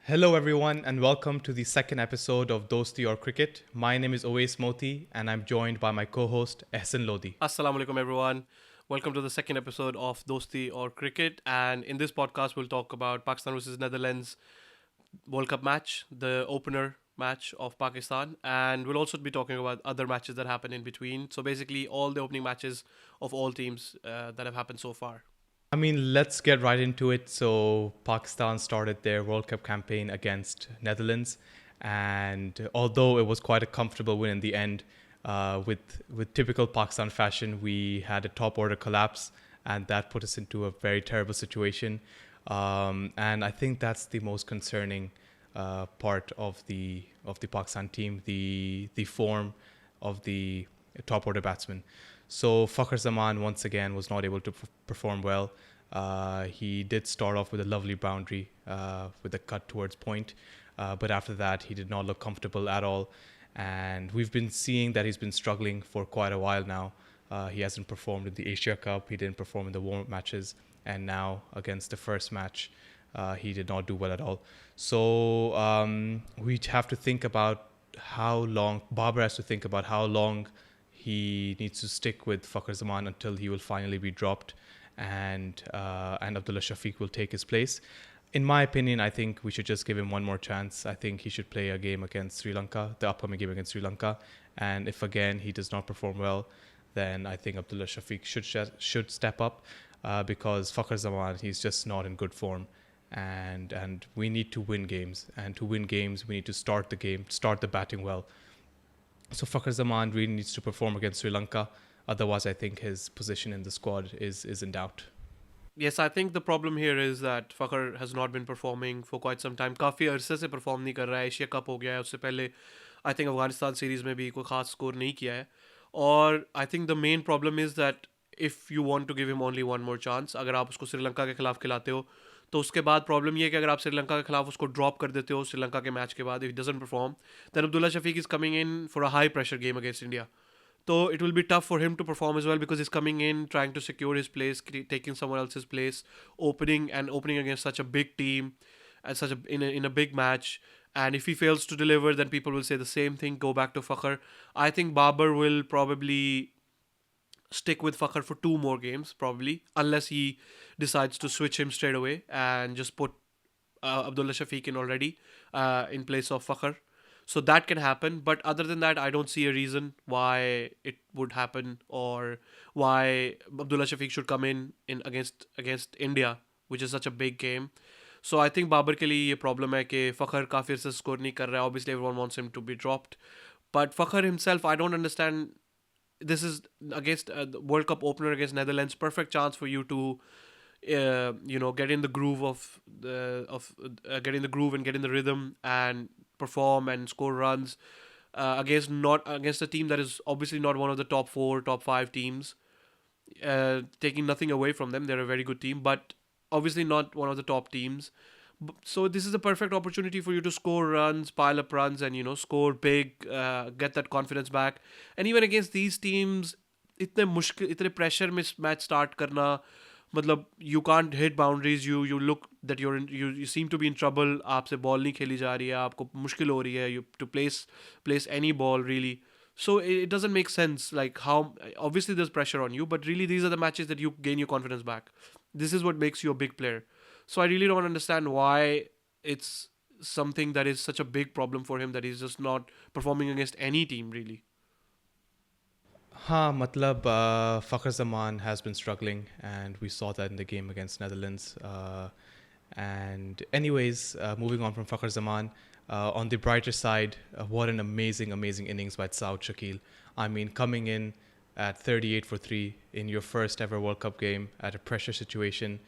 Hello, everyone, and welcome to the second episode of Dosti or Cricket. My name is Owais Moti, and I'm joined by my co-host Ehsan Lodi. Assalamu alaikum, everyone. Welcome to the second episode of Dosti or Cricket. And in this podcast, we'll talk about Pakistan versus Netherlands World Cup match, the opener match of Pakistan. And we'll also be talking about other matches that happen in between. So basically, all the opening matches of all teams that have happened so far. Let's get right into it. So, Pakistan started their World Cup campaign against Netherlands, and although it was quite a comfortable win in the end, with typical Pakistan fashion, we had a top order collapse, and that put us into a very terrible situation. And I think that's the most concerning part of the Pakistan team, the form of the top order batsmen. So Fakhar Zaman once again was not able to perform well. He did start off with a lovely boundary with a cut towards point, but after that he did not look comfortable at all. And we've been seeing that he's been struggling for quite a while now. He hasn't performed in the Asia Cup. He didn't perform in the warm-up matches, and now against the first match, he did not do well at all. So we have to think about how long Babar has to think about how long he needs to stick with Fakhar Zaman until he will finally be dropped, and Abdullah Shafiq will take his place. In my opinion, I think we should just give him one more chance. I think he should play a game against Sri Lanka, the upcoming game against Sri Lanka, and if again he does not perform well, then I think Abdullah Shafiq should step up, because Fakhar Zaman, he's just not in good form, and we need to win games, and to win games we need to start the batting well. So Fakhar Zaman really needs to perform against Sri Lanka. Otherwise, I think his position in the squad is in doubt. Yes, I think the problem here is that Fakhar has not been performing for quite some time. काफ़ी अरसे से perform नहीं कर रहा है. Asia cup हो गया है, उससे पहले आई थिंक अफगानिस्तान सीरीज़ में भी कोई खास स्कोर नहीं किया है. और I think the main problem is that if you want to give him only one more chance, अगर आप उसको श्रीलंका के खिलाफ खिलाते हो तो उसके बाद प्रॉब्लम ये है कि अगर आप श्रीलंका के खिलाफ उसको ड्रॉप कर देते हो श्रीलंका के मैच के बाद, if doesn't perform, then Abdullah Shafique is coming in for a high pressure game against India. So it will be tough for him to perform as well because he's coming in trying to secure his place, taking someone else's place, opening against such a big team and in a big match. And if he fails to deliver, then people will say the same thing. Go back to Fakhar. I think Babar will probably stick with Fakhar for 2 more games, probably, unless he decides to switch him straight away and just put Abdullah Shafiq in already in place of Fakhar. So that can happen, but other than that, I don't see a reason why it would happen or why Abdullah Shafiq should come in against India, which is such a big game. So I think Babar के लिए ये problem है कि Fakhar काफी से score नहीं कर रहा है. Obviously, everyone wants him to be dropped, but Fakhar himself, I don't understand. This is against the World Cup opener against Netherlands. Perfect chance for you to get in the groove get in the groove and get in the rhythm and perform and score runs against a team that is obviously not one of the top 4 top 5 teams. Taking nothing away from them, they're a very good team, but obviously not one of the top teams. So this is a perfect opportunity for you to score runs, pile up runs, and score big, get that confidence back. And even against these teams, इतने pressure में match start करना, मतलब you can't hit boundaries, you look that you seem to be in trouble, आपसे ball नहीं खेली जा रही है, आपको मुश्किल हो रही है you to place any ball really. So it doesn't make sense, like how obviously there's pressure on you, but really these are the matches that you gain your confidence back. This is what makes you a big player. So I really don't understand why it's something that is such a big problem for him that he's just not performing against any team really. हाँ मतलब Fakhar Zaman has been struggling, and we saw that in the game against Netherlands. And anyways, moving on from Fakhar Zaman, on the brighter side, what an amazing innings by Saud Shakil. I mean, coming in at 38 for 3 in your first ever World Cup game at a pressure situation,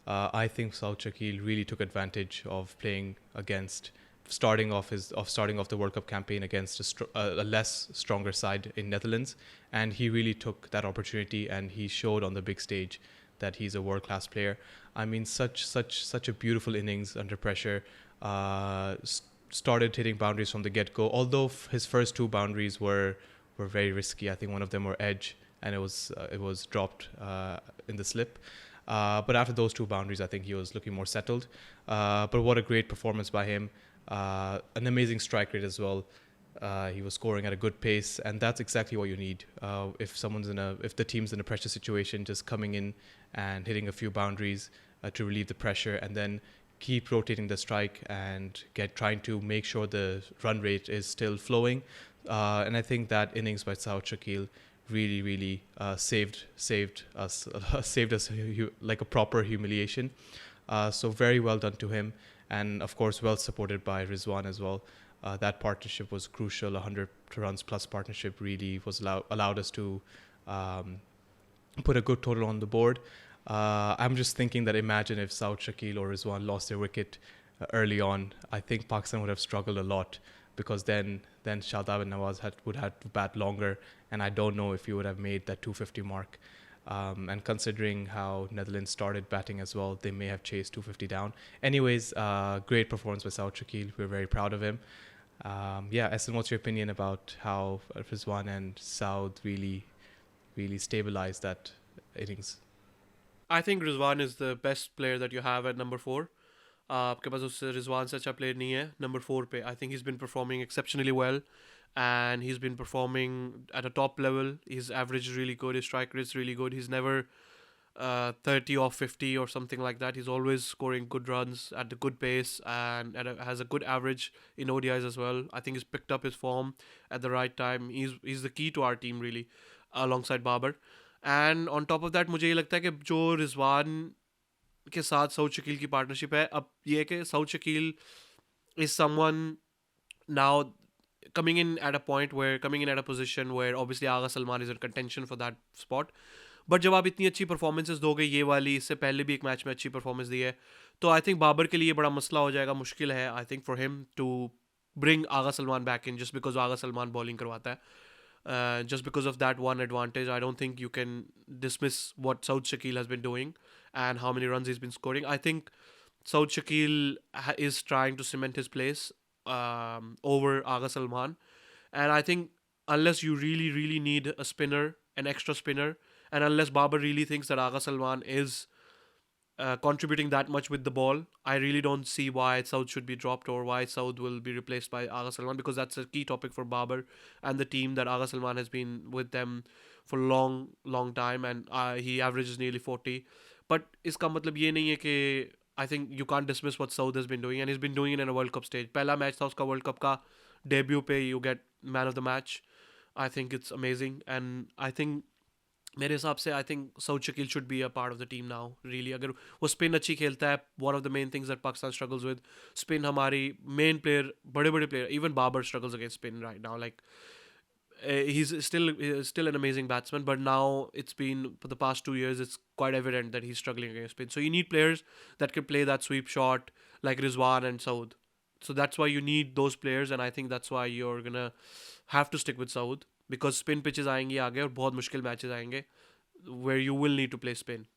I think Saud Shakil really took advantage of playing against starting off the World Cup campaign against a less stronger side in Netherlands, and he really took that opportunity and he showed on the big stage that he's a world-class player. I mean, such a beautiful innings under pressure. Started hitting boundaries from the get-go. Although his first 2 boundaries were very risky. I think one of them were edge, and it was dropped in the slip. But after those two boundaries, I think he was looking more settled. But what a great performance by him. An amazing strike rate as well. He was scoring at a good pace, and that's exactly what you need. If the team's in a pressure situation, just coming in and hitting a few boundaries to relieve the pressure, and then keep rotating the strike and trying to make sure the run rate is still flowing. And I think that innings by Saud Shakil really saved us saved us like a proper humiliation. So very well done to him, and of course well supported by Rizwan as well. That partnership was crucial. 100 runs plus partnership really was allowed us to um, put a good total on the board. I'm just thinking that imagine if Saud Shakil or Rizwan lost their wicket early on. I think Pakistan would have struggled a lot, because then Shadab and Nawaz would have to bat longer, and I don't know if you would have made that 250 mark. And considering how Netherlands started batting as well, they may have chased 250 down. Anyways, great performance by Saud Shakil. We're very proud of him. Yeah, Essen, what's your opinion about how Rizwan and Saud really stabilized that innings? I think Rizwan is the best player that you have at number 4. आपके पास उससे रिजवान से अच्छा player नहीं है number 4 पे. I think he's been performing exceptionally well, and he's been performing at a top level. His average is really good, his strike rate is really good. He's never 30 or 50 or something like that. He's always scoring good runs at a good pace, and has a good average in ODIs as well. I think he's picked up his form at the right time. He's the key to our team really, alongside Babar. And on top of that मुझे ये लगता है कि जो रिजवान के साथ सऊद शकील की partnership है, अब ये है कि Saud Shakeel is someone now coming in at a position where obviously Agha Salman is in contention for that spot. But जब आप इतनी अच्छी परफॉर्मेंसेज दोगे, ये वाली इससे पहले भी एक मैच में अच्छी परफॉर्मेंस दी है, तो आई थिंक बाबर के लिए बड़ा मसला हो जाएगा, मुश्किल है I think for him to bring Agha Salman back in just because Agha Salman bowling करवाता है. Just because of that one advantage, I don't think you can dismiss what Saud Shakil has been doing and how many runs he's been scoring. I think Saud Shakil is trying to cement his place over Agha Salman. And I think unless you really need a spinner, an extra spinner, and unless Babar really thinks that Agha Salman is contributing that much with the ball, I really don't see why Saud should be dropped or why Saud will be replaced by Agha Salman, because that's a key topic for Babar and the team, that Agha Salman has been with them for a long time, and he averages nearly 40. But इसका मतलब ये नहीं है कि I think you can't dismiss what Saud has been doing, and he's been doing it in a World Cup stage. पहला match था उसका World Cup का, debut पे you get man of the match. I think it's amazing, and I think मेरे हिसाब से I think Saud Shakeel should be a part of the team now really. अगर वो स्पिन अच्छी खेलता है, one of the main things that Pakistan struggles with spin. हमारी main player, बड़े बड़े player, even Babar struggles against spin right now. Like he's still an amazing batsman, but now it's been for the past 2 years it's quite evident that he's struggling against spin. So you need players that can play that sweep shot like Rizwan and Saud. So that's why you need those players, and I think that's why you're gonna have to stick with Saud, because spin pitches आएंगे आगे और बहुत मुश्किल matches आएंगे where you will need to play spin.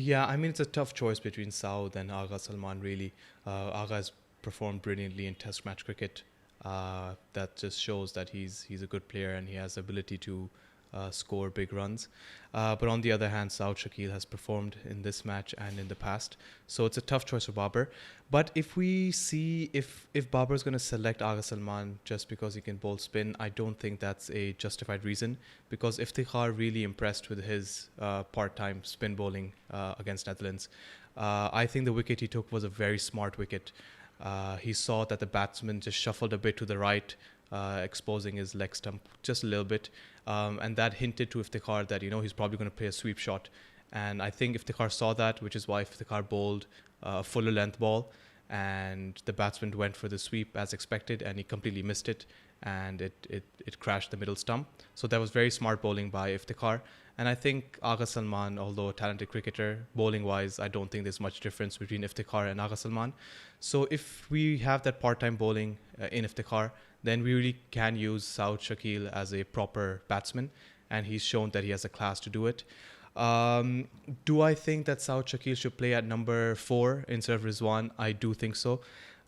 Yeah, I mean, it's a tough choice between Saud and Agha Salman, really. Agha has performed brilliantly in Test match cricket. That just shows that he's a good player and he has the ability to score big runs. But on the other hand, Saud Shakil has performed in this match and in the past. So it's a tough choice for Babar. But if we see if Babar is going to select Agha Salman just because he can bowl spin, I don't think that's a justified reason, because Iftikhar really impressed with his part-time spin bowling against Netherlands. I think the wicket he took was a very smart wicket. He saw that the batsman just shuffled a bit to the right, exposing his leg stump just a little bit. And that hinted to Iftikhar that, he's probably going to play a sweep shot. And I think Iftikhar saw that, which is why Iftikhar bowled a fuller length ball. And the batsman went for the sweep as expected, and he completely missed it. And it crashed the middle stump. So that was very smart bowling by Iftikhar. And I think Agha Salman, although a talented cricketer, bowling-wise, I don't think there's much difference between Iftikhar and Agha Salman. So if we have that part-time bowling in Iftikhar, then we really can use Saud Shakil as a proper batsman. And he's shown that he has a class to do it. Do I think that Saud Shakil should play at number 4 instead of Rizwan? I do think so.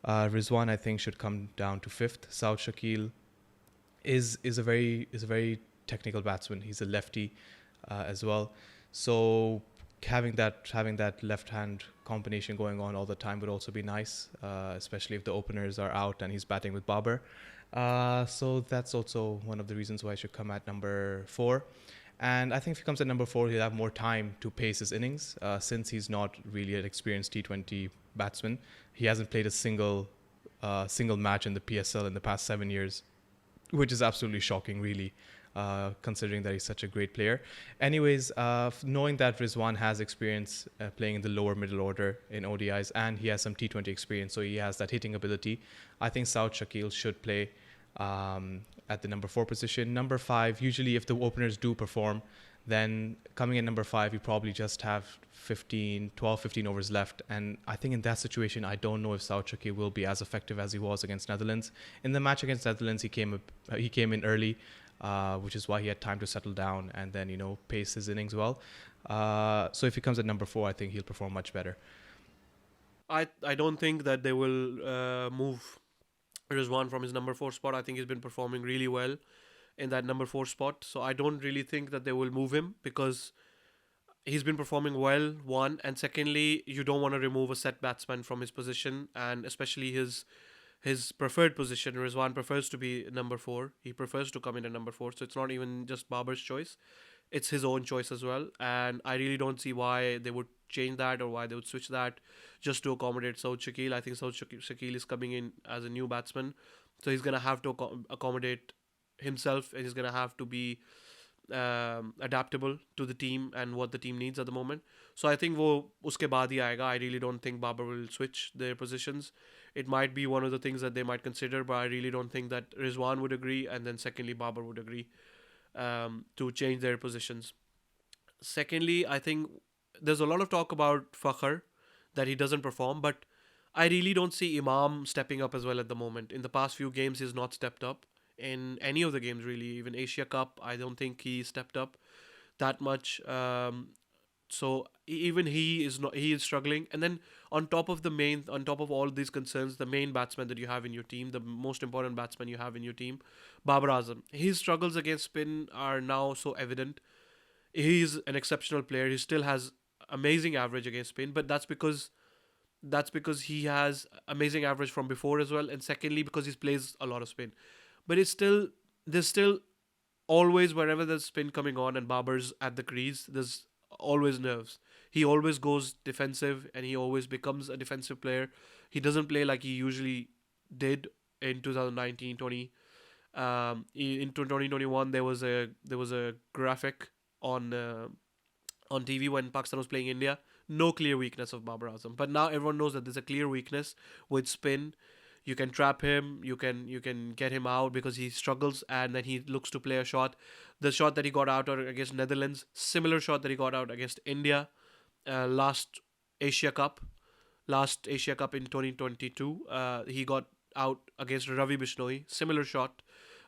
Rizwan, I think, should come down to 5th. Saud Shakil is a very technical batsman. He's a lefty as well. So having that left hand combination going on all the time would also be nice, especially if the openers are out and he's batting with Babar. So that's also one of the reasons why I should come at number 4. And I think if he comes at number 4, he'll have more time to pace his innings, since he's not really an experienced T20 batsman. He hasn't played a single match in the PSL in the past 7 years, which is absolutely shocking, really, considering that he's such a great player. Anyways, knowing that Rizwan has experience playing in the lower middle order in ODIs and he has some T20 experience, so he has that hitting ability, I think Saud Shakil should play at the number 4 position. Number 5, usually if the openers do perform, then coming in number 5, you probably just have 15 overs left. And I think in that situation, I don't know if Saud Shakil will be as effective as he was against Netherlands. In the match against Netherlands, he came in early, which is why he had time to settle down and then, pace his innings well. So if he comes at number 4, I think he'll perform much better. I don't think that they will move Rizwan from his number 4 spot. I think he's been performing really well in that number 4 spot. So I don't really think that they will move him because he's been performing well, one. And secondly, you don't want to remove a set batsman from his position, and especially his preferred position. Rizwan prefers to be number 4. He prefers to come in at number 4. So it's not even just Babar's choice. It's his own choice as well. And I really don't see why they would change that or why they would switch that just to accommodate Saud Shakil. I think Saud Shakil is coming in as a new batsman. So he's going to have to accommodate himself, and he's going to have to be adaptable to the team and what the team needs at the moment. So I think वो उसके बाद ही आएगा. I really don't think Babar will switch their positions. It might be one of the things that they might consider, but I really don't think that Rizwan would agree, and then secondly Babar would agree to change their positions. Secondly, I think there's a lot of talk about Fakhr, that he doesn't perform, but I really don't see Imam stepping up as well at the moment. In the past few games, he's not stepped up. In any of the games, really, even Asia Cup, I don't think he stepped up that much. So even he is struggling. And then on top of all these concerns, the main batsman that you have in your team, the most important batsman you have in your team, Babar Azam, his struggles against spin are now so evident. He's an exceptional player. He still has amazing average against spin, but that's because he has amazing average from before as well, and secondly because he plays a lot of spin. But there's still always, wherever there's spin coming on and Babar's at the crease, there's always nerves. He always goes defensive and he always becomes a defensive player. He doesn't play like he usually did in 2019, 20. In 2021 there was a graphic on TV when Pakistan was playing India. No clear weakness of Babar Azam, but now everyone knows that there's a clear weakness with spin. You can trap him, you can get him out because he struggles, and then he looks to play a shot. The shot that he got out against Netherlands, similar shot that he got out against India last Asia Cup, in 2022. He got out against Ravi Bishnoi, similar shot.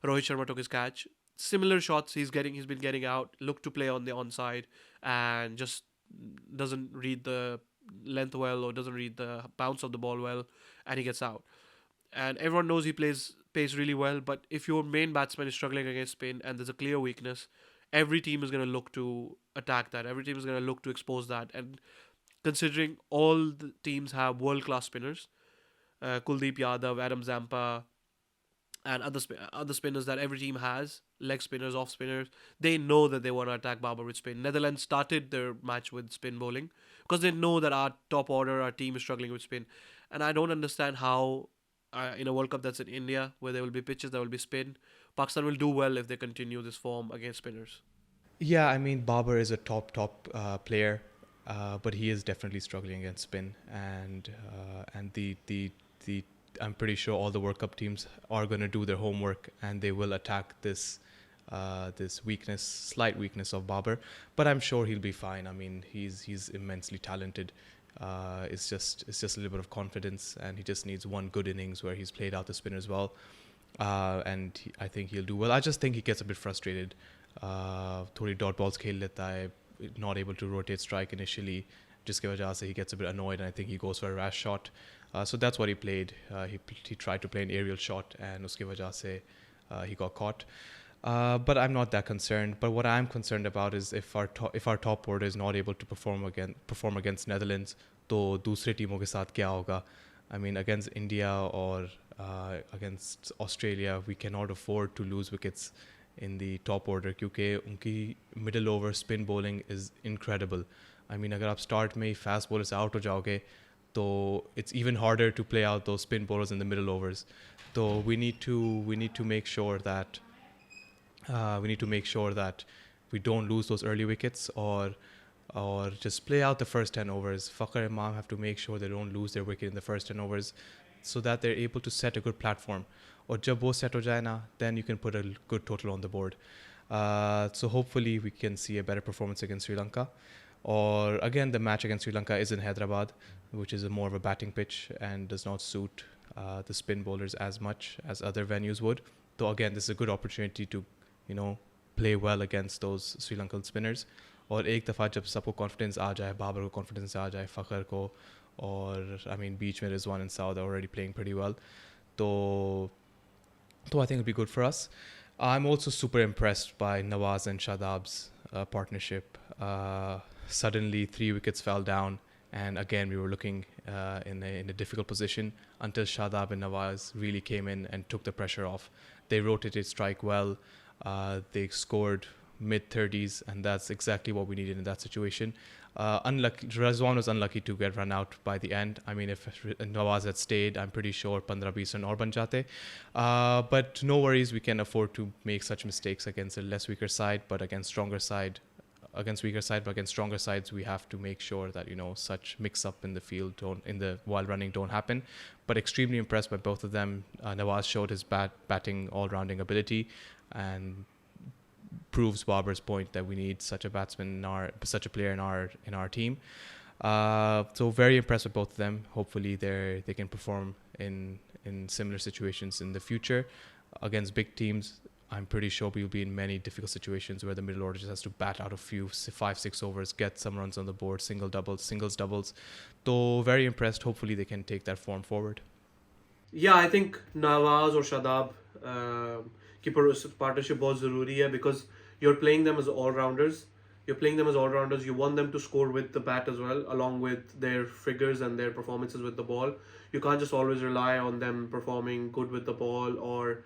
Rohit Sharma took his catch. Similar shots he's been getting out, look to play on the onside, and just doesn't read the length well or doesn't read the bounce of the ball well, and he gets out. And everyone knows he plays really well, but if your main batsman is struggling against spin and there's a clear weakness, every team is going to look to attack that. Every team is going to look to expose that. And considering all the teams have world class spinners, Kuldeep Yadav, Adam Zampa, and other spinners that every team has, leg spinners, off spinners, they know that they want to attack Babar with spin. Netherlands started their match with spin bowling because they know that our top order, our team is struggling with spin. And I don't understand how, in a World Cup that's in India, where there will be pitches, there will be spin, Pakistan will do well if they continue this form against spinners. Yeah, I mean, Babar is a top player, but he is definitely struggling against spin, and the I'm pretty sure all the World Cup teams are going to do their homework and they will attack this slight weakness of Babar. But I'm sure he'll be fine. I mean, he's immensely talented. It's just a little bit of confidence, and he just needs one good innings where he's played out the spin as well. I think he'll do well. I just think he gets a bit frustrated. थोड़ी dot balls खेल लेता है, not able to rotate strike initially, जिसके वजह से he gets a bit annoyed, and I think he goes for a rash shot. So that's what he played. He tried to play an aerial shot, and उसके वजह से he got caught. But I'm not that concerned. But what I'm concerned about is if our top order is not able to perform against Netherlands, तो दूसरे टीमों के साथ क्या होगा? I mean, against India or against Australia, we cannot afford to lose wickets in the top order क्योंकि उनकी middle over spin bowling is incredible. I mean, अगर आप start में ही fast bowlers से out हो जाओगे, तो it's even harder to play out those spin bowlers in the middle overs. So we need to make sure that we don't lose those early wickets or just play out the first 10 overs. Fakhar Imam have to make sure they don't lose their wicket in the first 10 overs so that they're able to set a good platform. Or jab wo set ho jaye na, then you can put a good total on the board. So hopefully we can see a better performance against Sri Lanka. Or again, the match against Sri Lanka is in Hyderabad, which is more of a batting pitch and does not suit the spin bowlers as much as other venues would. So again, this is a good opportunity to, play well against those Sri Lankan spinners. और एक दफ़ा जब सबको confidence आ जाए, बाबर को confidence आ जाए, फ़खर को, और आई मीन बीच में Rizwan and Saud already playing pretty well, तो I think it'll be good for us. I'm also super impressed by Nawaz and Shadab's partnership. Suddenly 3 wickets fell down, and again we were looking in a difficult position until Shadab and Nawaz really came in and took the pressure off. They rotated strike well. They scored mid-30s, and that's exactly what we needed in that situation. Razwan was unlucky to get run out by the end. I mean, if Nawaz had stayed, I'm pretty sure 15-20 run और बन जाते. But no worries, we can afford to make such mistakes against a less weaker side, but against stronger side. Against weaker side, but against stronger sides, we have to make sure that such mix-up in the field while running don't happen. But extremely impressed by both of them. Nawaz showed his batting all-rounding ability, and proves Babar's point that we need such a such a player in our team. So very impressed with both of them. Hopefully they can perform in similar situations in the future against big teams. I'm pretty sure we'll be in many difficult situations where the middle order just has to bat out a few 5-6 overs, get some runs on the board, singles, doubles. So very impressed. Hopefully they can take that form forward. Yeah, I think Nawaz or Shadab की partnership बहुत ज़रूरी है, because you're playing them as all-rounders. You want them to score with the bat as well, along with their figures and their performances with the ball. You can't just always rely on them performing good with the ball or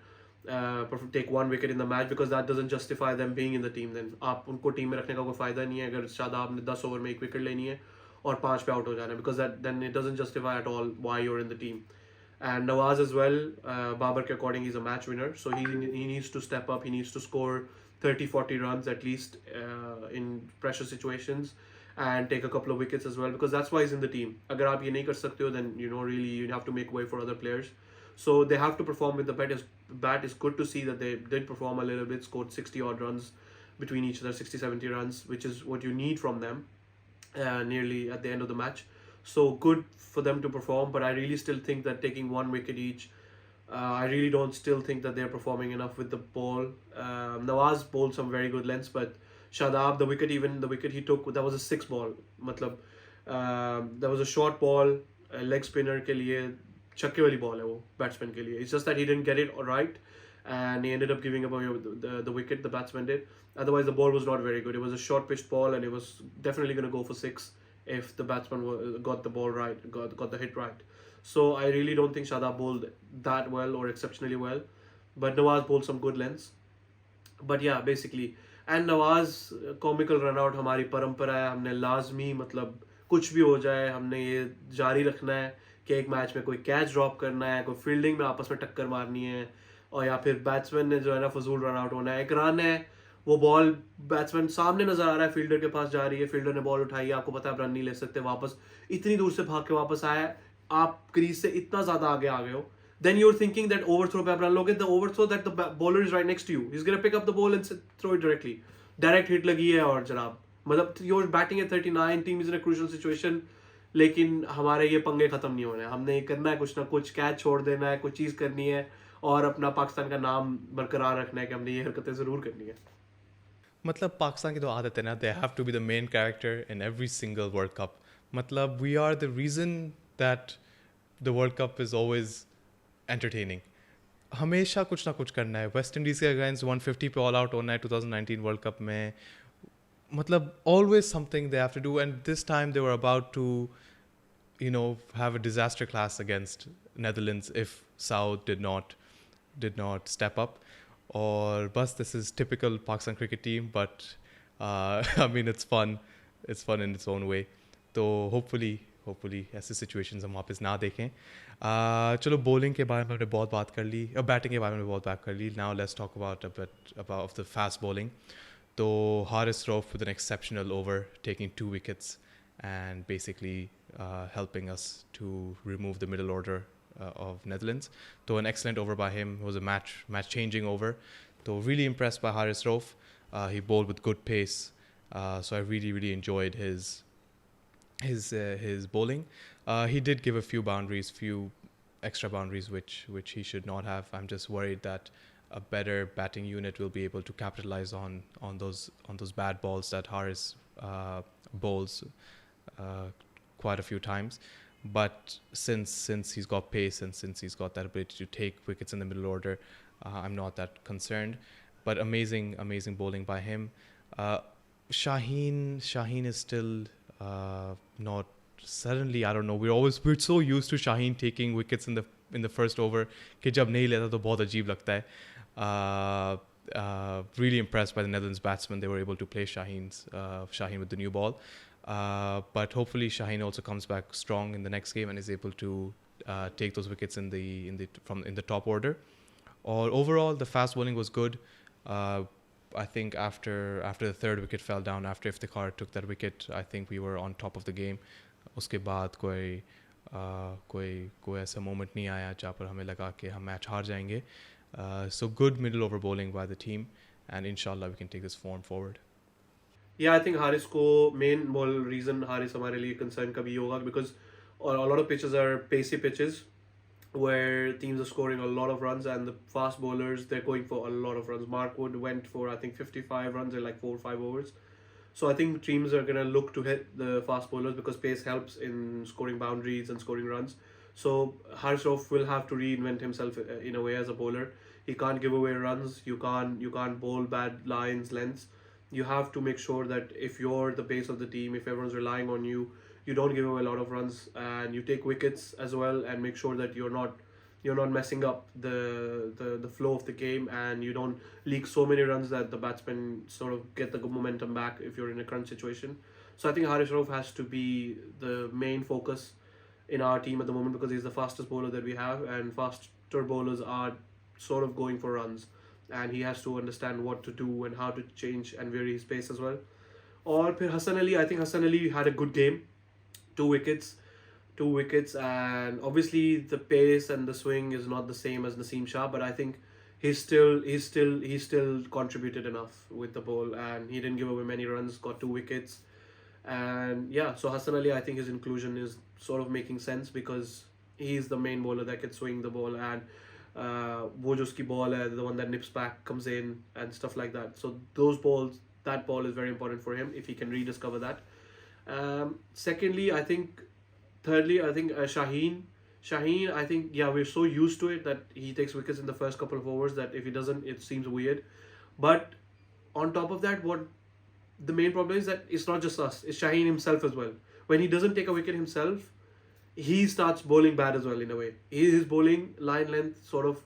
take 1 wicket in the match, because that doesn't justify them being in the team. Then आप उनको team में रखने का कोई फ़ायदा नहीं है अगर शादाब ने 10 ओवर में 1 विकेट लेनी है और 5 पे आउट हो जाना है, because then it doesn't justify at all why you're in the team. And Nawaz as well, Babar ke according, he's a match winner, so he needs to step up. He needs to score 30-40 runs at least in pressure situations, and take a couple of wickets as well, because that's why he's in the team. Agar aap ye nahi kar sakte ho, then really you have to make way for other players. So they have to perform with the bat. Is good to see that they did perform a little bit, scored 60 odd runs between each other, 60-70 runs, which is what you need from them nearly at the end of the match. So good for them to perform, but I really still think that taking 1 wicket each, I really don't still think that they're performing enough with the ball. Nawaz bowled some very good lengths, but Shadab, the wicket he took, that was a 6 ball. Matlab, that was a short ball, a leg spinner ke liye, chakke wali ball hai wo, batsman ke liye. It's just that he didn't get it right, and he ended up giving up the wicket, the batsman did. Otherwise, the ball was not very good. It was a short pitched ball, and it was definitely going to go for 6 if the batsman got the ball right, got the hit right. So I really don't think Shadab bowled that well or exceptionally well, but Nawaz bowled some good lengths. But yeah, basically, and Nawaz comical run out हमारी परंपरा है, हमने लाजमी मतलब कुछ भी हो जाए हमने ये जारी रखना है कि एक मैच में कोई कैच ड्रॉप करना है, कोई फील्डिंग में आपस में टक्कर मारनी है, और या फिर बैट्समैन ने जो है ना फजूल रन आउट होना है. एक रन है, वो बॉल बैट्समैन सामने नजर आ रहा है, फील्डर के पास जा रही है, फील्डर ने बॉल उठाई है, आपको पता है आप रन नहीं ले सकते वापस, इतनी दूर से भाग के वापस आया है, आप क्रीज से इतना ज्यादा आगे आ गए हो, then you're thinking that overthrow पे आप रन लोगे, the overthrow that the bowler is right next to you, he's gonna pick up the ball and throw it directly. Direct hit लगी है और जनाब मतलब you're batting at 39, team is in a crucial situation, लेकिन हमारे ये पंगे खत्म नहीं होने, हमने करना है कुछ ना कुछ, कैच छोड़ देना है, कुछ चीज़ करनी है और अपना पाकिस्तान का नाम बरकरार रखना है कि हमने ये हरकतें ज़रूर करनी है. मतलब पाकिस्तान की तो आदत है ना, they have to be the main character in every single World Cup. मतलब we are the reason that the World Cup is always entertaining. हमेशा कुछ ना कुछ करना है. वेस्ट इंडीज़ के अगेंस्ट 150 पे ऑल आउट होना है 2019 वर्ल्ड कप में. मतलब always something they have to do, and this time they were about to, have a disaster class against Netherlands if South did not step up. Or bus, this is typical Pakistan cricket team, but I mean it's fun in its own way. तो hopefully ऐसे situations हम वापस ना देखें. चलो bowling के बारे में हमने बहुत बात कर ली, बैटिंग के बारे में बहुत बात कर ली. Now let's talk about about the fast bowling. So Haris Rauf with an exceptional over, taking 2 wickets and basically helping us to remove the middle order of Netherlands. So an excellent over by him. It was a match changing over. So really impressed by Haris Rauf. He bowled with good pace. So I really enjoyed his bowling. He did give a few extra boundaries which he should not have. I'm just worried that a better batting unit will be able to capitalize on those bad balls that Haris bowls quite a few times. But since he's got pace and since he's got that ability to take wickets in the middle order, I'm not that concerned. But amazing bowling by him. Uh, Shaheen is still not. Suddenly, I don't know. We're so used to Shaheen taking wickets in the first over कि जब नहीं लेता तो बहुत अजीब लगता है. Really impressed by the Netherlands batsmen. They were able to play Shaheen with the new ball. But hopefully Shaheen also comes back strong in the next game and is able to take those wickets in the top order. Or overall, the fast bowling was good. I think after the third wicket fell down, after Iftikhar took that wicket, I think we were on top of the game. उसके बाद कोई ऐसा moment नहीं आया जहाँ पर हमें लगा कि हम मैच हार जाएंगे. So good middle over bowling by the team, and inshallah we can take this form forward. Yeah, I think Haris को main ball reason Haris हमारे लिए concern कभी होगा because a lot of pitches are pacey pitches where teams are scoring a lot of runs and the fast bowlers they're going for a lot of runs. Mark Wood went for I think 55 runs in like 4 or 5 overs. So I think teams are gonna look to hit the fast bowlers because pace helps in scoring boundaries and scoring runs. So Haris Rauf will have to reinvent himself in a way as a bowler. He can't give away runs. You can't bowl bad lines, lengths. You have to make sure that if you're the base of the team, if everyone's relying on you, you don't give away a lot of runs and you take wickets as well and make sure that you're not messing up the flow of the game and you don't leak so many runs that the batsmen sort of get the good momentum back if you're in a crunch situation. So I think Haris Rauf has to be the main focus in our team at the moment because he's the fastest bowler that we have and faster bowlers are sort of going for runs and he has to understand what to do and how to change and vary his pace as well. Or Hassan Ali, I think Hassan Ali had a good game, 2 wickets, 2 wickets, and obviously the pace and the swing is not the same as Naseem Shah, but I think he still contributed enough with the ball, and he didn't give away many runs, got 2 wickets, and yeah, so Hassan Ali, I think his inclusion is sort of making sense because he's the main bowler that can swing the ball and. वो जो उसकी ball है, the one that nips back comes in and stuff like that. So that ball is very important for him if he can rediscover that. Secondly, I think thirdly, I think Shaheen, I think yeah, we're so used to it that he takes wickets in the first couple of overs that if he doesn't, it seems weird. But on top of that, what the main problem is that it's not just us; it's Shaheen himself as well. When he doesn't take a wicket himself, he starts bowling bad as well in a way. His bowling line length sort of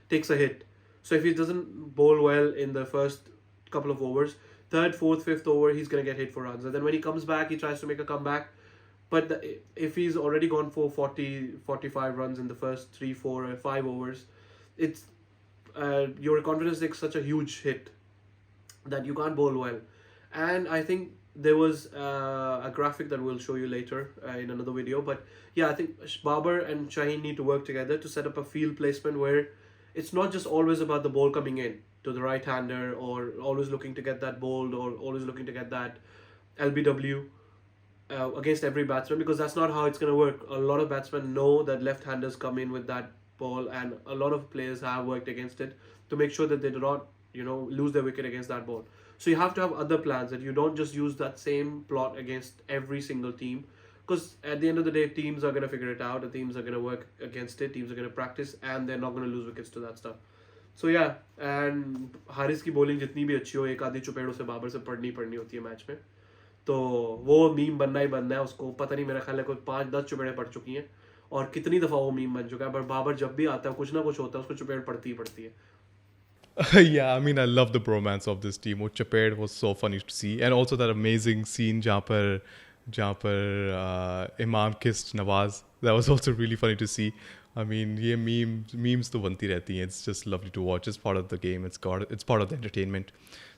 takes a hit. So if he doesn't bowl well in the first couple of overs, third, fourth, fifth over, he's gonna get hit for runs. And then when he comes back, he tries to make a comeback. But if he's already gone for 40, 45 runs in the first 3, 4, or 5 overs, it's your confidence takes such a huge hit that you can't bowl well. And I think there was a graphic that we'll show you later in another video. But yeah, I think Babar and Shaheen need to work together to set up a field placement where it's not just always about the ball coming in to the right hander or always looking to get that bowled or always looking to get that LBW against every batsman because that's not how it's going to work. A lot of batsmen know that left handers come in with that ball and a lot of players have worked against it to make sure that they do not lose their wicket against that ball. So you have to have other plans that you don't just use that same plot against every single team because at the end of the day, teams are going to figure it out, and teams are going to work against it, teams are going to practice, and they're not going to lose wickets to that stuff. So yeah, and Haris की bowling जितनी भी अच्छी हो, एक आधी चुपेड़ उसे बाबर से पढ़नी पड़नी होती है मैच में. तो वो मीम बनना ही बनना है, उसको पता नहीं, मेरा ख्याल है कोई 5-10 चुपेड़ें पड़ चुकी हैं, और कितनी दफ़ा वो मीम बन चुका है. पर बाबर जब भी आता है कुछ ना कुछ होता है, उसको चुपेड़ पड़ती ही पड़ती है. Yeah, I mean, I love the bromance of this team. What Chappelle was so funny to see, and also that amazing scene जहाँ पर Imam kissed Nawaz. That was also really funny to see. I mean, ये memes तो बनती रहती हैं. It's just lovely to watch. It's part of the game. It's part of the entertainment.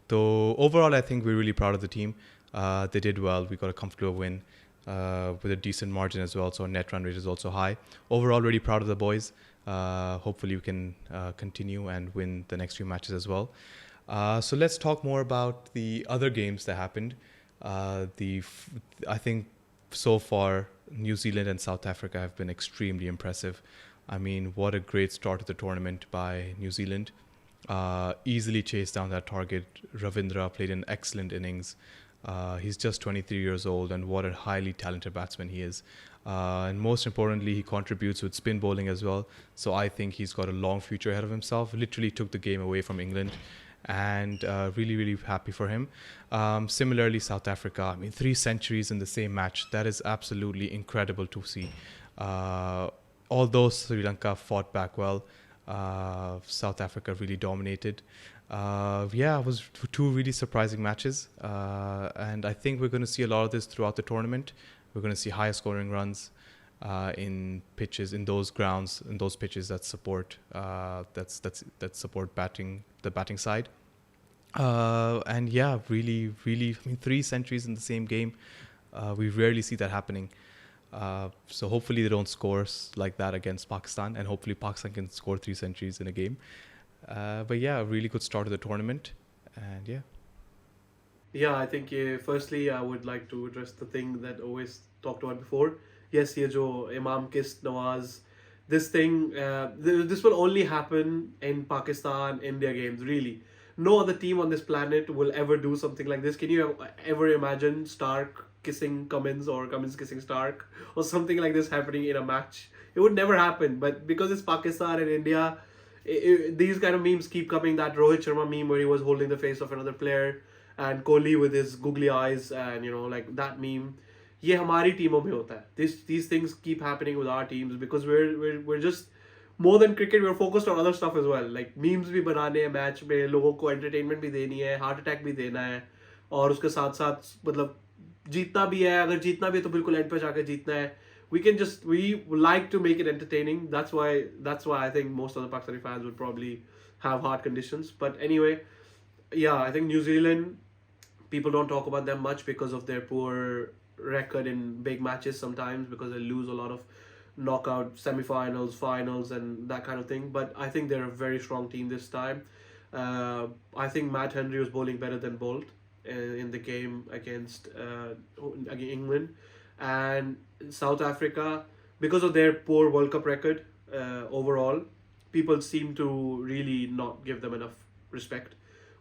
So overall, I think we're really proud of the team. They did well. We got a comfortable win with a decent margin as well. So our net run rate is also high. Overall, really proud of the boys. Hopefully we can continue and win the next few matches as well. So let's talk more about the other games that happened. I think so far New Zealand and South Africa have been extremely impressive. I mean, what a great start to the tournament by New Zealand. Easily chased down that target. Ravindra played an excellent innings. He's just 23 years old, and what a highly talented batsman he is. And most importantly, he contributes with spin bowling as well. So I think he's got a long future ahead of himself. Literally took the game away from England, and really, really happy for him. Similarly, South Africa, I mean, 3 centuries in the same match. That is absolutely incredible to see. Although Sri Lanka fought back well, South Africa really dominated. Yeah, it was 2 really surprising matches. And I think we're going to see a lot of this throughout the tournament. We're going to see high scoring runs in pitches, in those grounds, in those pitches that support that support the batting side. And yeah, really, really, I mean, 3 centuries in the same game. We rarely see that happening. So hopefully they don't score like that against Pakistan, and hopefully Pakistan can score 3 centuries in a game. But yeah, a really good start to the tournament, and yeah. Yeah, I think firstly I would like to address the thing that always talked about before. Yes, ये जो Imam kissed Nawaz, this thing, this will only happen in Pakistan India games. Really, no other team on this planet will ever do something like this. Can you ever imagine Stark kissing Cummins or Cummins kissing Stark or something like this happening in a match? It would never happen. But because it's Pakistan and India, these kind of memes keep coming. That Rohit Sharma meme where he was holding the face of another player, and Kohli with his googly eyes, and like that meme. ये हमारी टीमों में होता है. These things keep happening with our teams because we're just more than cricket. We're focused on other stuff as well. Like memes भी बनाने हैं match में, लोगों को entertainment भी देनी है, heart attack भी देना है, और उसके साथ साथ मतलब जीतना भी है. अगर जीतना भी है तो बिल्कुल end पे जाकर जीतना है. We like to make it entertaining. That's why I think most of the Pakistani fans would probably have heart conditions. But anyway, yeah, I think New Zealand, people don't talk about them much because of their poor record in big matches sometimes, because they lose a lot of knockout semi-finals, finals, and that kind of thing. But I think they're a very strong team this time. I think Matt Henry was bowling better than Bolt in the game against England. And South Africa, because of their poor World Cup record overall, people seem to really not give them enough respect.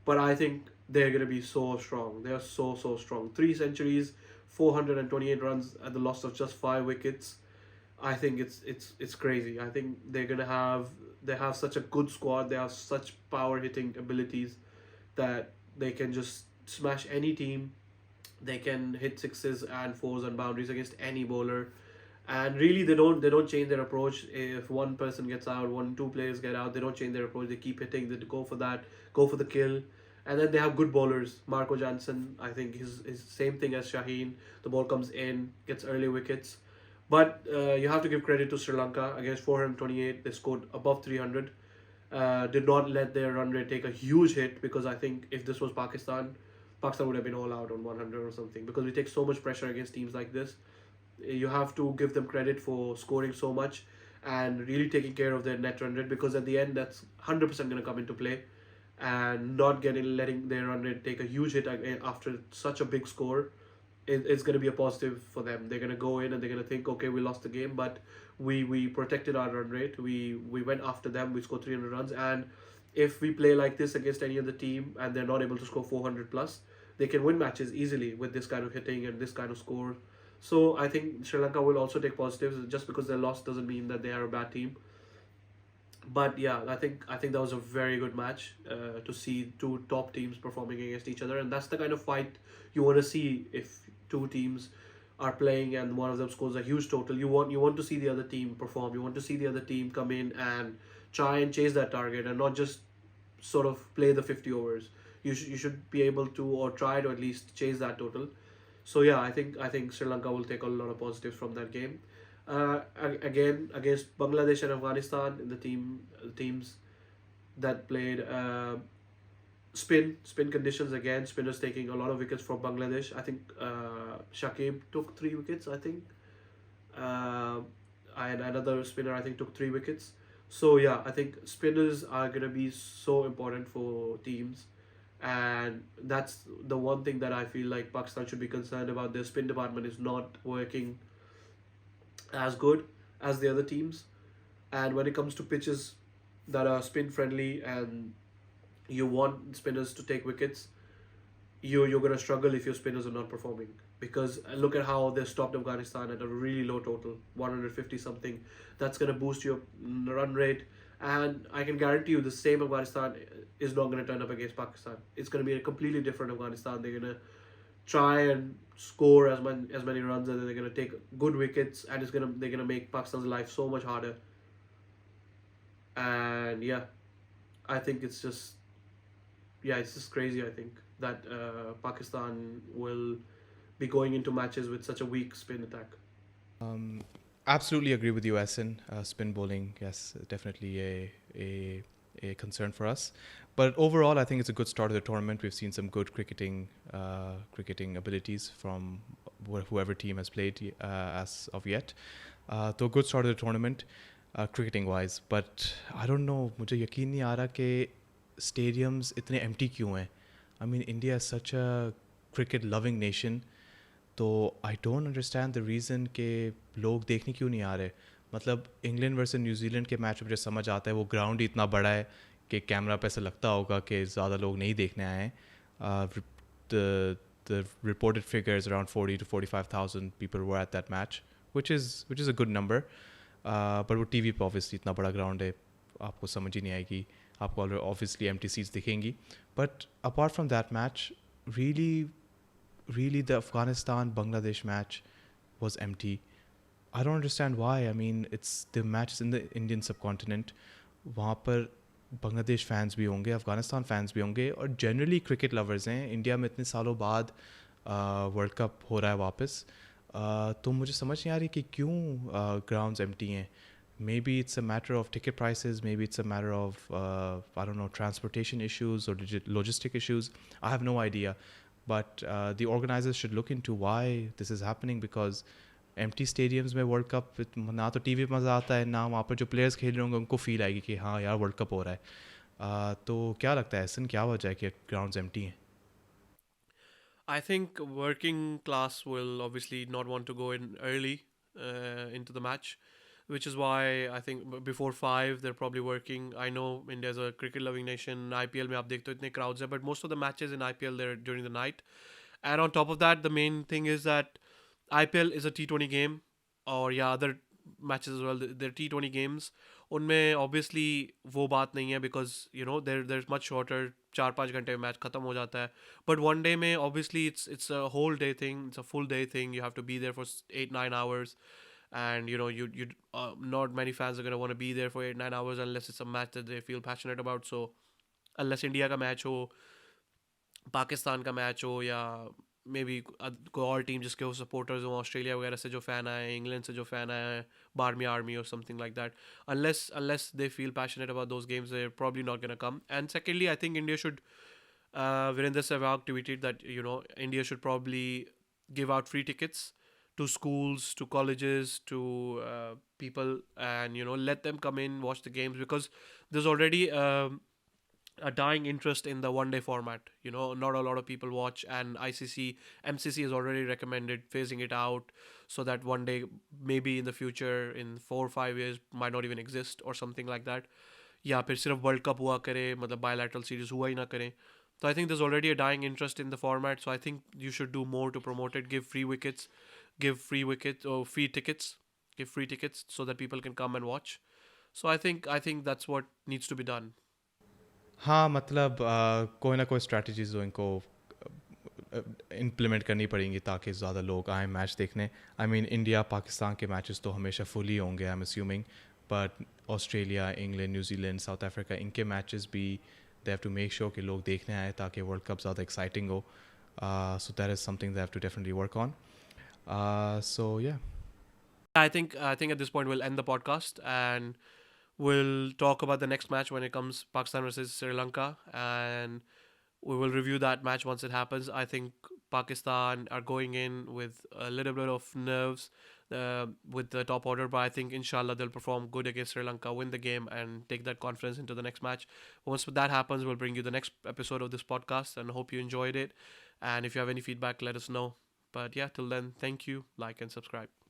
But I think they're going to be so strong. They are so strong. 3 centuries, 428 runs at the loss of just 5 wickets. I think it's crazy. I think they have such a good squad. They have such power hitting abilities that they can just smash any team. They can hit sixes and fours and boundaries against any bowler. And really, they don't change their approach. If one person gets out, 2 players get out, they don't change their approach. They keep hitting. They go for that, go for the kill. And then they have good bowlers. Marco Jansen, I think, is same thing as Shaheen. The ball comes in, gets early wickets. But you have to give credit to Sri Lanka. Against 428, they scored above 300. Did not let their run rate take a huge hit, because I think if this was Pakistan would have been all out on 100 or something, because we take so much pressure against teams like this. You have to give them credit for scoring so much and really taking care of their net run rate, because at the end that's 100% going to come into play, and not letting their run rate take a huge hit after such a big score. It's going to be a positive for them. They're going to go in and they're going to think, okay, we lost the game, but we protected our run rate. We went after them. We scored 300 runs, and if we play like this against any other team and they're not able to score 400 plus, they can win matches easily with this kind of hitting and this kind of score. So I think Sri Lanka will also take positives. Just because they lost doesn't mean that they are a bad team. But yeah, I think that was a very good match to see two top teams performing against each other, and that's the kind of fight you want to see if two teams are playing and one of them scores a huge total. You want to see the other team perform. You want to see the other team come in and try and chase that target and not just sort of play the 50 overs. You should be able to, or try to at least chase that total. So yeah, I think Sri Lanka will take a lot of positives from that game. Again, against Bangladesh and Afghanistan, in the teams that played, spin conditions again. Spinners taking a lot of wickets from Bangladesh. I think Shakib took 3 wickets. I think, uh, and another spinner I think took 3 wickets. So yeah, I think spinners are gonna be so important for teams, and that's the one thing that I feel like Pakistan should be concerned about. Their spin department is not working as good as the other teams. And when it comes to pitches that are spin friendly and you want spinners to take wickets, you're gonna struggle if your spinners are not performing. Because look at how they stopped Afghanistan at a really low total, 150 something. That's gonna boost your run rate, and I can guarantee you the same Afghanistan is not gonna turn up against Pakistan. It's gonna be a completely different Afghanistan. They're gonna try and score as many runs, and then they're gonna take good wickets, and they're gonna make Pakistan's life so much harder. And yeah, I think it's just crazy. I think that Pakistan will be going into matches with such a weak spin attack. Um, Absolutely agree with you, Essen. Spin bowling, yes, definitely a concern for us. But overall, I think it's a good start of the tournament. We've seen some good cricketing abilities from whoever team has played as of yet. So good start of the tournament, cricketing wise. But I don't know, मुझे यकीन नहीं आ रहा कि stadiums इतने empty क्यों हैं. I mean, India is such a cricket loving nation. तो I don't understand the reason कि लोग देखने क्यों नहीं आ रहे. मतलब इंग्लैंड वर्सेस न्यूजीलैंड के मैच में मुझे समझ आता है, वो ग्राउंड ही इतना बड़ा है कि कैमरा पे ऐसा लगता होगा कि ज़्यादा लोग नहीं देखने आए हैं. The reported figures around 40 to 45,000 people were at that match, which is a good number. But वो टीवी पे ऑब्वियसली इतना बड़ा ग्राउंड है, आपको समझ ही नहीं आएगी. आपको ऑब्वियसली एम्प्टी सीट्स दिखेंगी. But apart from that match, really the Afghanistan Bangladesh match was empty. I don't understand why. I mean, it's the matches in the Indian subcontinent. वहाँ पर बांग्लादेश फैंस भी होंगे, अफ़गानिस्तान फैंस भी होंगे, और जनरली क्रिकेट लवर्स हैं. India में इतने सालों बाद वर्ल्ड कप हो रहा है वापस. तो मुझे समझ नहीं आ रही कि क्यों ग्राउंड्स एम्प्टी हैं. Maybe it's a matter of ticket prices. Maybe it's a matter of I don't know, transportation issues or logistic issues. I have no idea. But the organizers should look into why this is happening, because empty stadiums में world cup ना तो TV पे मज़ा आता है, ना वहाँ पर जो प्लेयर्स खेल रहे होंगे उनको फील आएगी कि हाँ यार वर्ल्ड कप हो रहा है. तो क्या लगता है ऐसा क्या वजह है कि ग्राउंड्स एम्प्टी हैं? I think working class will obviously not want to go in early into the match, which is why I think before 5 they're probably working. I know India's a cricket loving nation. IPL में आप देखते हो इतने crowds है, but most of the matches in IPL they're during the night. And on top of that, the main thing is that IPL is a T20 game, or yeah, other matches as well. They're T20 games. उनमें obviously वो बात नहीं है, because you know they're much shorter. 4-5 घंटे में match खत्म हो जाता है. But one day में obviously it's a whole day thing. It's a full day thing. You have to be there for 8-9 hours, and you know you not many fans are gonna want to be there for 8-9 hours unless it's a match that they feel passionate about. So unless India का match हो, पाकिस्तान का match हो, या may be कोई और team जिसके वो supporters हों, ऑस्ट्रेलिया वगैरह से जो फ़ैन आए, इंग्लैंड से जो फ़ैन आए, बार्मी आर्मी और something like that, unless they feel passionate about those games, they're probably not going to come. And secondly, I think India should, Virendra Sehwag tweeted that India should probably give out free tickets to schools, to colleges, to people, and let them come in, watch the games, because there's already a dying interest in the one day format. Not a lot of people watch, and MCC has already recommended phasing it out, so that one day, maybe in the future, in 4 or 5 years, might not even exist or something like that. या फिर सिर्फ world cup हुआ करे, मतलब bilateral series हुआ ही ना करें. So I think there's already a dying interest in the format. So I think you should do more to promote it. Give free wickets. give free wickets or free tickets, give free tickets so that people can come and watch. So I think that's what needs to be done. हाँ मतलब कोई ना कोई strategies इनको implement करनी पड़ेंगी ताकि ज़्यादा लोग आए मैच देखने. आई मीन इंडिया पाकिस्तान के मैचेस तो हमेशा फुल ही होंगे, I am assuming, but Australia, England, New Zealand, South Africa, इनके मैचेस भी they have to make sure कि लोग देखने आए ताकि वर्ल्ड कप ज़्यादा एक्साइटिंग हो. So that is something they have to definitely work on. So yeah. I think at this point we'll end the podcast and we'll talk about the next match when it comes, Pakistan versus Sri Lanka, and we will review that match once it happens. I think Pakistan are going in with a little bit of nerves with the top order, but I think inshallah they'll perform good against Sri Lanka, win the game, and take that confidence into the next match. Once that happens, we'll bring you the next episode of this podcast, and hope you enjoyed it. And if you have any feedback, let us know. But yeah, till then, thank you, like and subscribe.